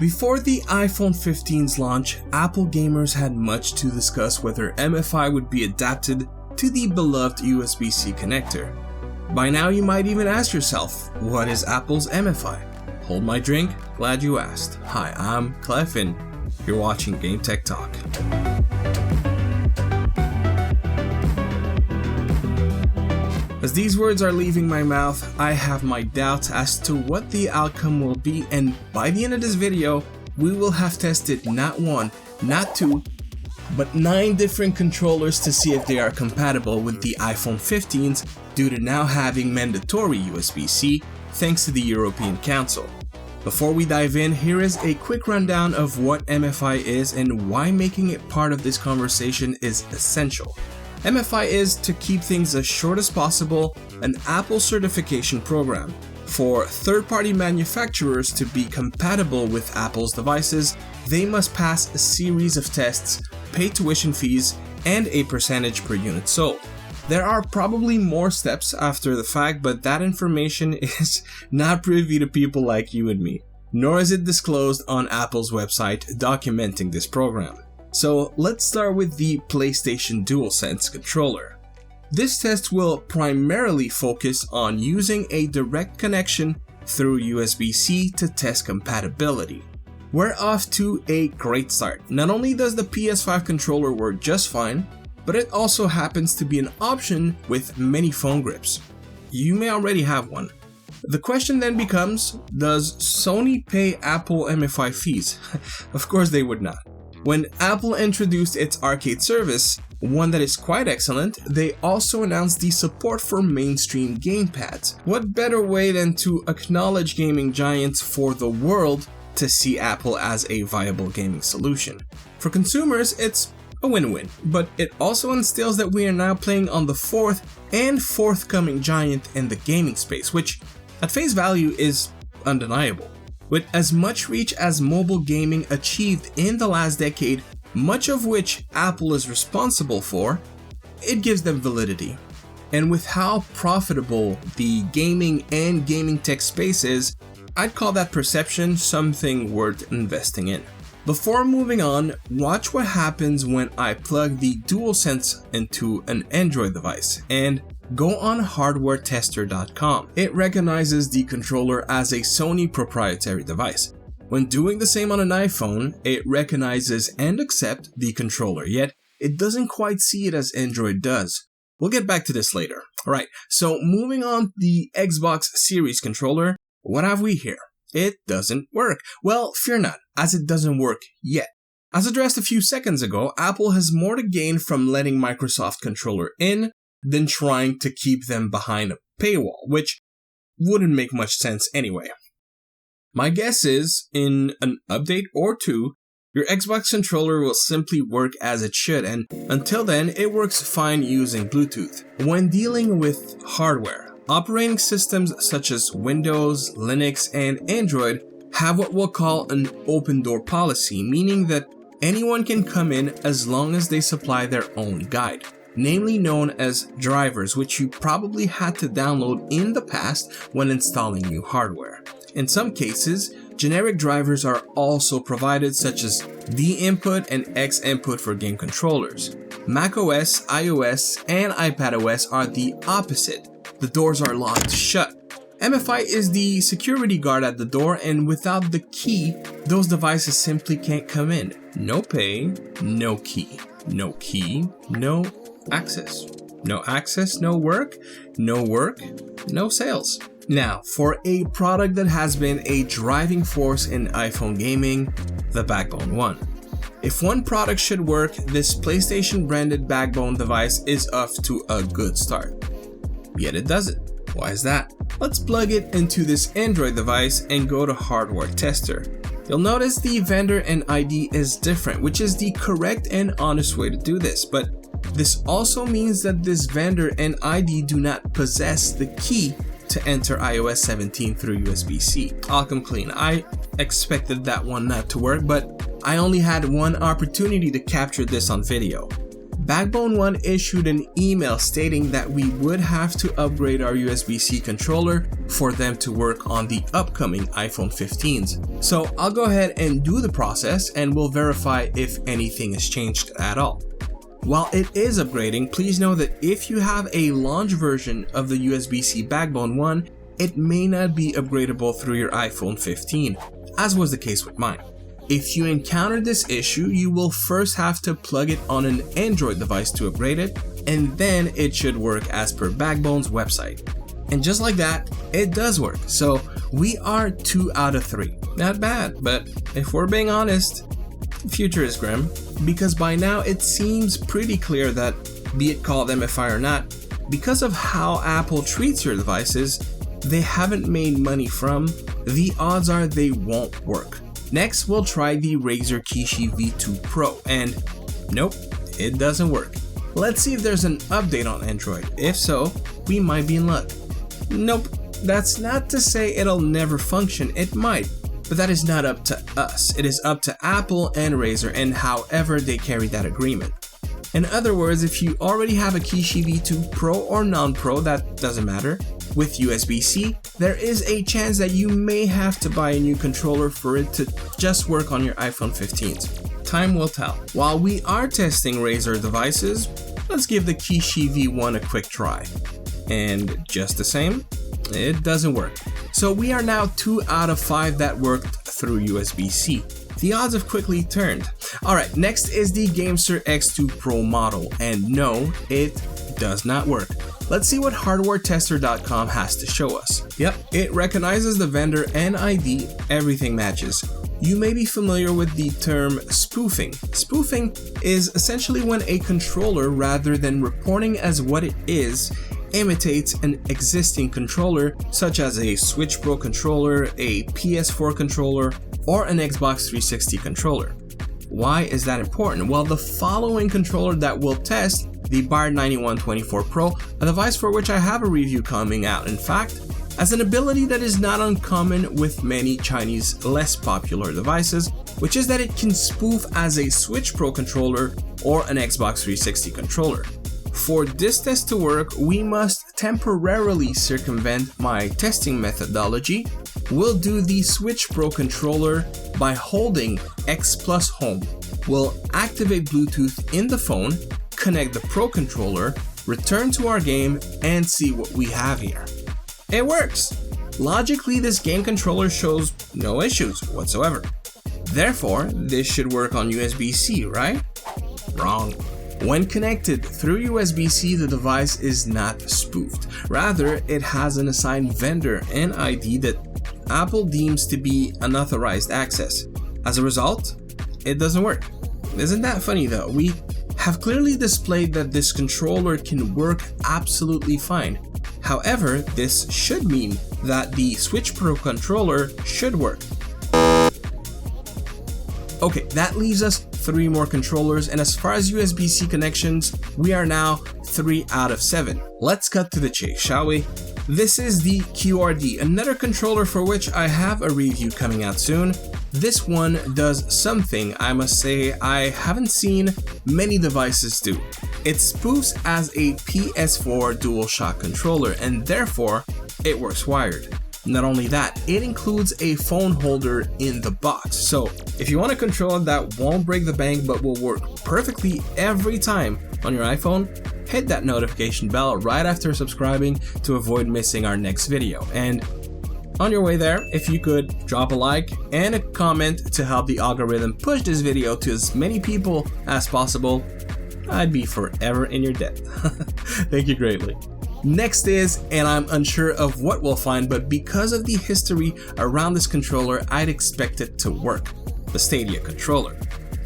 Before the iPhone 15's launch, Apple gamers had much to discuss whether MFI would be adapted to the beloved USB-C connector. By now you might even ask yourself, what is Apple's MFI? Hold my drink, glad you asked. Hi, I'm Clef and you're watching gametechtalk. As these words are leaving my mouth, I have my doubts as to what the outcome will be, and by the end of this video, we will have tested not one, not two, but 9 different controllers to see if they are compatible with the iPhone 15s due to now having mandatory USB-C thanks to the European Council. Before we dive in, here is a quick rundown of what MFI is and why making it part of this conversation is essential. MFI is, to keep things as short as possible, an Apple certification program. For third-party manufacturers to be compatible with Apple's devices, they must pass a series of tests, pay tuition fees, and a percentage per unit sold. There are probably more steps after the fact, but that information is not privy to people like you and me, nor is it disclosed on Apple's website documenting this program. So let's start with the PlayStation Dualsense controller. This test will primarily focus on using a direct connection through USB-C to test compatibility. We're off to a great start. Not only does the PS5 controller work just fine, but it also happens to be an option with many phone grips. You may already have one. The question then becomes, does Sony pay Apple MFI fees? Of course they would not. When Apple introduced its arcade service, one that is quite excellent, they also announced the support for mainstream gamepads. What better way than to acknowledge gaming giants for the world to see Apple as a viable gaming solution? For consumers, it's a win-win, but it also instills that we are now playing on the fourth and forthcoming giant in the gaming space, which at face value is undeniable. With as much reach as mobile gaming achieved in the last decade, much of which Apple is responsible for, it gives them validity. And with how profitable the gaming and gaming tech space is, I'd call that perception something worth investing in. Before moving on, watch what happens when I plug the DualSense into an Android device and go on hardwaretester.com. It recognizes the controller as a Sony proprietary device. When doing the same on an iPhone, it recognizes and accepts the controller, yet it doesn't quite see it as Android does. We'll get back to this later. Alright, so moving on, the Xbox Series controller, what have we here? It doesn't work. Well, fear not, as it doesn't work yet. As addressed a few seconds ago, Apple has more to gain from letting Microsoft controller in than trying to keep them behind a paywall, which wouldn't make much sense anyway. My guess is, in an update or two, your Xbox controller will simply work as it should, and until then, it works fine using Bluetooth. When dealing with hardware, operating systems such as Windows, Linux, and Android have what we'll call an open door policy, meaning that anyone can come in as long as they supply their own guide, namely known as drivers, which you probably had to download in the past when installing new hardware. In some cases, generic drivers are also provided, such as D input and X input for game controllers. macOS, iOS, and iPadOS are the opposite. The doors are locked shut. MFI is the security guard at the door, and without the key, those devices simply can't come in. No pay, no key. No key, no access. No access, no work. No work, no sales. Now, for a product that has been a driving force in iPhone gaming, the Backbone One. If one product should work, this PlayStation branded Backbone device is off to a good start. Yet it doesn't. Why is that? Let's plug it into this Android device and go to Hardware Tester. You'll notice the vendor and ID is different, which is the correct and honest way to do this, but this also means that this vendor and ID do not possess the key to enter iOS 17 through USB-C. I'll come clean. I expected that one not to work, but I only had one opportunity to capture this on video. Backbone One issued an email stating that we would have to upgrade our USB-C controller for them to work on the upcoming iPhone 15s. So I'll go ahead and do the process and we'll verify if anything has changed at all. While it is upgrading, please know that if you have a launch version of the USB-C Backbone One, it may not be upgradable through your iPhone 15, as was the case with mine. If you encounter this issue, you will first have to plug it on an Android device to upgrade it, and then it should work as per Backbone's website. And just like that, it does work. So we are 2 out of 3. Not bad, but if we're being honest, the future is grim, because by now it seems pretty clear that, be it called MFI or not, because of how Apple treats your devices, they haven't made money from, the odds are they won't work. Next, we'll try the Razer Kishi V2 Pro, and nope, it doesn't work. Let's see if there's an update on Android. If so, we might be in luck. Nope, that's not to say it'll never function, it might, but that is not up to us. It is up to Apple and Razer and however they carry that agreement. In other words, if you already have a Kishi V2 Pro or non-Pro, that doesn't matter, with USB-C, there is a chance that you may have to buy a new controller for it to just work on your iPhone 15s. Time will tell. While we are testing Razer devices, let's give the Kishi V1 a quick try. And just the same, it doesn't work. So we are now 2 out of 5 that worked through USB-C. The odds have quickly turned. Alright, next is the Gamesir X2 Pro model, and no, it does not work. Let's see what hardwaretester.com has to show us. Yep, it recognizes the vendor and ID, everything matches. You may be familiar with the term spoofing. Spoofing is essentially when a controller, rather than reporting as what it is, imitates an existing controller, such as a Switch Pro controller, a PS4 controller, or an Xbox 360 controller. Why is that important? Well, the following controller that we'll test, the Bayard 9124 Pro, a device for which I have a review coming out, in fact, has an ability that is not uncommon with many Chinese less popular devices, which is that it can spoof as a Switch Pro controller or an Xbox 360 controller. For this test to work, we must temporarily circumvent my testing methodology. We'll do the Switch Pro controller by holding X plus home. We'll activate Bluetooth in the phone, connect the Pro controller, return to our game, and see what we have here. It works! Logically, this game controller shows no issues whatsoever. Therefore, this should work on USB-C, right? Wrong. When connected through USB-C, the device is not spoofed. Rather, it has an assigned vendor and ID that Apple deems to be unauthorized access. As a result, it doesn't work. Isn't that funny though? We have clearly displayed that this controller can work absolutely fine. However, this should mean that the Switch Pro controller should work. Okay, that leaves us 3 more controllers, and as far as USB-C connections, we are now 3 out of 7. Let's cut to the chase, shall we? This is the QRD, another controller for which I have a review coming out soon. This one does something, I must say, I haven't seen many devices do. It spoofs as a PS4 DualShock controller, and therefore, it works wired. Not only that, it includes a phone holder in the box. So if you want a controller that won't break the bank but will work perfectly every time on your iPhone, hit that notification bell right after subscribing to avoid missing our next video. And on your way there, if you could drop a like and a comment to help the algorithm push this video to as many people as possible, I'd be forever in your debt. Thank you greatly. Next is, and I'm unsure of what we'll find, but because of the history around this controller, I'd expect it to work. The Stadia Controller.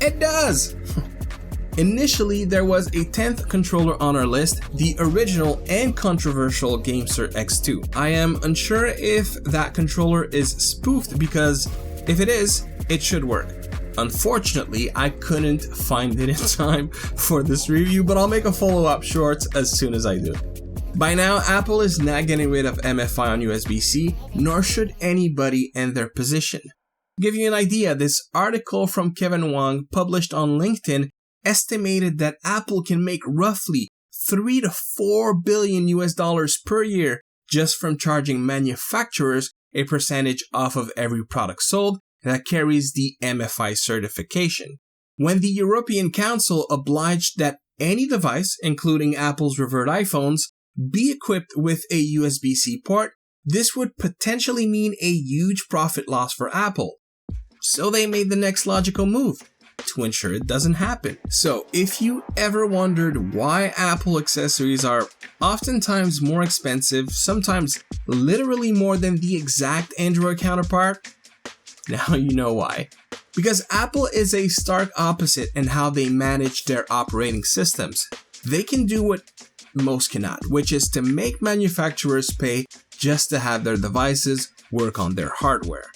It does! Initially, there was a 10th controller on our list, the original and controversial Gamesir X2. I am unsure if that controller is spoofed because if it is, it should work. Unfortunately, I couldn't find it in time for this review, but I'll make a follow-up short as soon as I do. By now, Apple is not getting rid of MFI on USB-C, nor should anybody in their position. To give you an idea, this article from Kevin Wang published on LinkedIn estimated that Apple can make roughly $3 to $4 billion per year just from charging manufacturers a percentage off of every product sold that carries the MFI certification. When the European Council obliged that any device, including Apple's revered iPhones, be equipped with a USB-C port, this would potentially mean a huge profit loss for Apple. So they made the next logical move to ensure it doesn't happen. So if you ever wondered why Apple accessories are oftentimes more expensive, sometimes literally more than the exact Android counterpart, now you know why. Because Apple is a stark opposite in how they manage their operating systems. They can do what most cannot, which is to make manufacturers pay just to have their devices work on their hardware.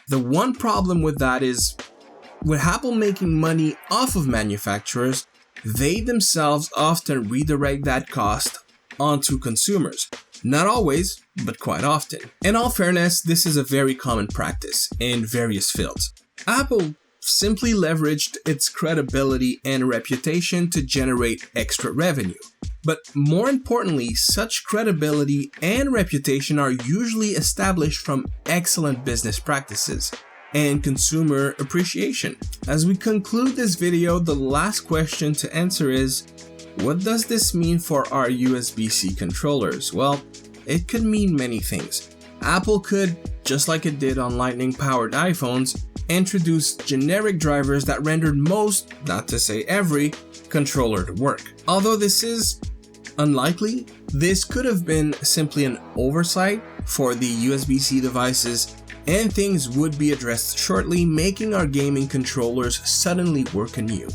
The one problem with that is, with Apple making money off of manufacturers, they themselves often redirect that cost onto consumers. Not always, but quite often. In all fairness, this is a very common practice in various fields. Apple simply leveraged its credibility and reputation to generate extra revenue. But more importantly, such credibility and reputation are usually established from excellent business practices and consumer appreciation. As we conclude this video, the last question to answer is, what does this mean for our USB-C controllers? Well, it could mean many things. Apple could, just like it did on Lightning-powered iPhones, introduce generic drivers that rendered most, not to say every, controller to work. Although this is unlikely, this could have been simply an oversight for the USB-C devices, and things would be addressed shortly, making our gaming controllers suddenly work anew.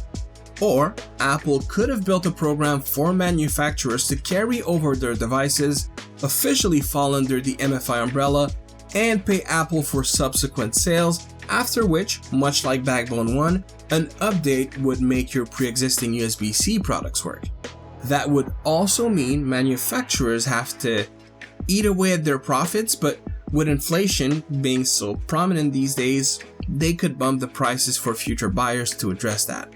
Or Apple could have built a program for manufacturers to carry over their devices, officially fall under the MFI umbrella, and pay Apple for subsequent sales, after which, much like Backbone 1, an update would make your pre-existing USB-C products work. That would also mean manufacturers have to eat away at their profits, but with inflation being so prominent these days, they could bump the prices for future buyers to address that.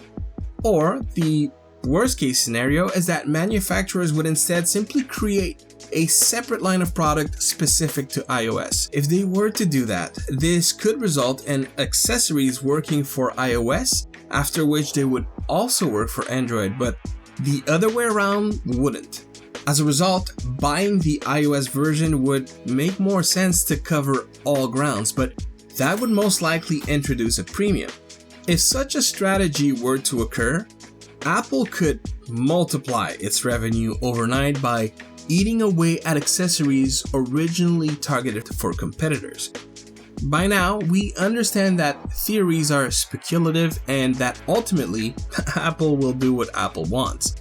Or the worst case scenario is that manufacturers would instead simply create a separate line of product specific to iOS. If they were to do that, this could result in accessories working for iOS, after which they would also work for Android, but the other way around wouldn't. As a result, buying the iOS version would make more sense to cover all grounds, but that would most likely introduce a premium. If such a strategy were to occur, Apple could multiply its revenue overnight by eating away at accessories originally targeted for competitors. By now, we understand that theories are speculative and that ultimately, Apple will do what Apple wants.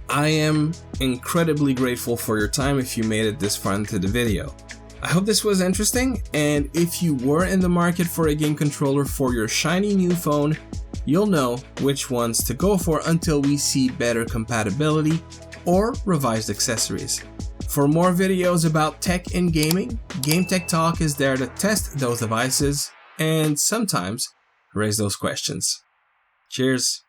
I am incredibly grateful for your time if you made it this far into the video. I hope this was interesting, and if you were in the market for a game controller for your shiny new phone, you'll know which ones to go for until we see better compatibility or revised accessories. For more videos about tech and gaming, gametechtalk is there to test those devices and sometimes raise those questions. Cheers!